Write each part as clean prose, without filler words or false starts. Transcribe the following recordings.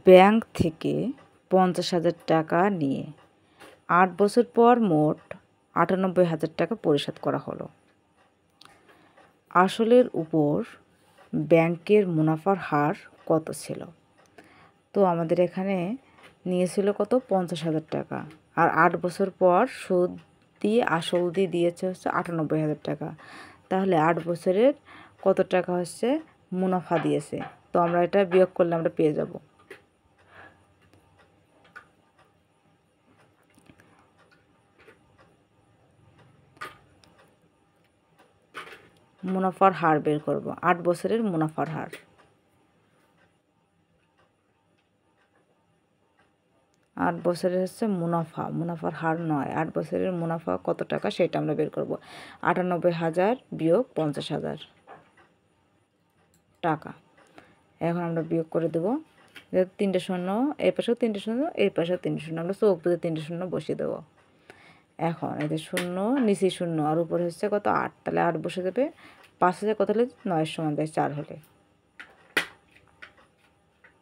Bank থেকে 50,000 টাকা নিয়ে 8 বছর পর মোট 98,000 টাকা পরিশোধ করা হলো। আসলের উপর ব্যাংকের মুনাফার হার কত ছিল? তো আমাদের এখানে নিয়েছিল কত? 50,000 টাকা। আর 8 বছর পর সুদ দিয়ে আসল দিয়ে দিয়েছে হচ্ছে 98,000 টাকা। তাহলে 8 বছরের কত টাকা হচ্ছে মুনাফা দিয়েছে? তো আমরা এটা বিয়োগ করলে আমরা পেয়ে যাব। মুনাফার হার বের করব, 8 বছরের মুনাফার হার। 8 বছরের হচ্ছে মুনাফার হার নয়, 8 বছরের মুনাফা কত টাকা সেটা আমরা বের করব। 98,000 বিয়োগ 50,000 টাকা। এখন আমরা বিয়োগ করে দেবো। যেহেতু 3টে শূন্য, এই পাশেও 3টে শূন্য, এই পাশেও 3টে শূন্য, আমরা চৌক বুঝে 3টে শূন্য বসিয়ে দেবো। এখন এই যে শূন্য, নিচে শূন্য, আর উপরে হচ্ছে কত? 8। তাহলে 8 বসে দেবে। 5,000 কত হলে 9 সমান দেয় 4 হলে।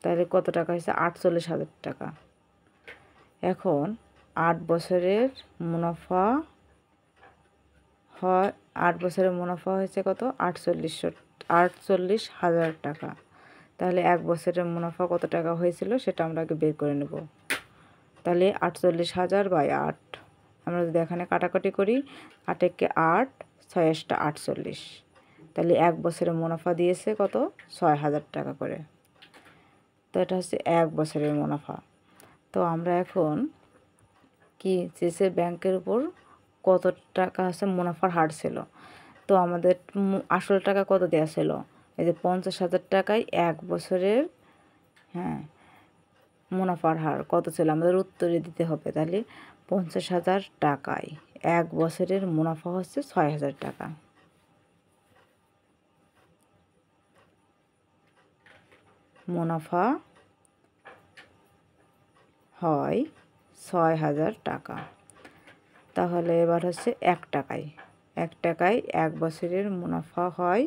তাহলে কত টাকা হয়েছে? 48,000 টাকা। এখন 8 বছরের মুনাফা হয়, 8 বছরের মুনাফা হয়েছে কত? 48,000 টাকা। তাহলে 1 বছরের মুনাফা কত টাকা হয়েছিল সেটা আমরা আগে বের করে নেব। তাহলে 48,000 বাই 8, আমরা যদি এখানে কাটাকাটি করি, 8 একে 8, 6 8টা 48। তাহলে 1 বছরের মুনাফা দিয়েছে কত? 6,000 টাকা করে। তো এটা হচ্ছে 1 বছরের মুনাফা। তো আমরা এখন কি চেয়েছে? ব্যাংকের উপর কত টাকা হচ্ছে মুনাফার হার ছিল। তো আমাদের আসল টাকা কত দেওয়া ছিল? এই যে 50,000 টাকায় 1 বছরের মুনাফার হার কত ছিল আমাদের উত্তরে দিতে হবে। তাহলে 50,000 টাকায় 1 বছরের মুনাফা হচ্ছে 6,000 টাকা। মুনাফা হয় 6,000 টাকা। তাহলে এবার হচ্ছে 1 টাকায় 1 বছরের মুনাফা হয়,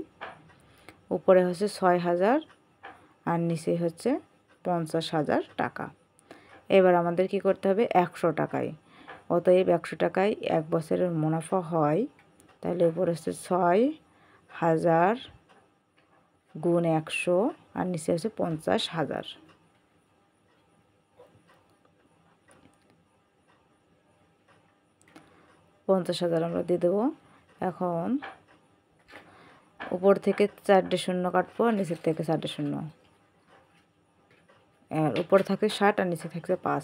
উপরে হচ্ছে 6,000 আর নিচে হচ্ছে 50,000 টাকা। এবার আমাদের কি করতে হবে? 100 টাকায়। অতএব 100 টাকায় 1 বছরের মুনাফা হয়, তাহলে উপরে হচ্ছে 6,000 গুণ 100 আর নিচে হচ্ছে 50,000। 50,000 আমরা দিয়ে দেবো। এখন উপর থেকে 4টে শূন্য কাটবো, আর নিচের থেকে 4টে শূন্য। আর উপরে থাকে 60 আর নিচে থাকছে 5।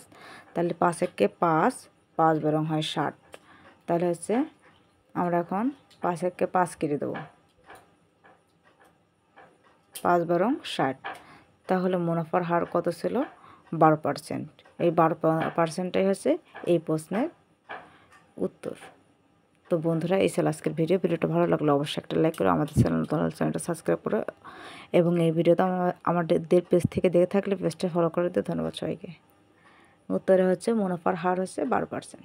তাহলে 5 একে 5, 5 বরং হয় 60। তাহলে হচ্ছে আমরা এখন 5 একে 5 কেটে দেবো, 5 বরং 60। তাহলে মুনাফার হার কত ছিল? 12%। এই 12%টাই হচ্ছে এই প্রশ্নের উত্তর। তো বন্ধুরা, এই ছিল আজকের ভিডিওটা ভালো লাগলে অবশ্যই একটা লাইক করে আমাদের চ্যানেলটা সাবস্ক্রাইব করো, এবং এই ভিডিওটা আমাদের পেজ থেকে দেখে থাকলে পেজটা ফলো করে দিতে ধন্যবাদ সবাইকে। উত্তরে হচ্ছে মুনাফার হার হচ্ছে 12%।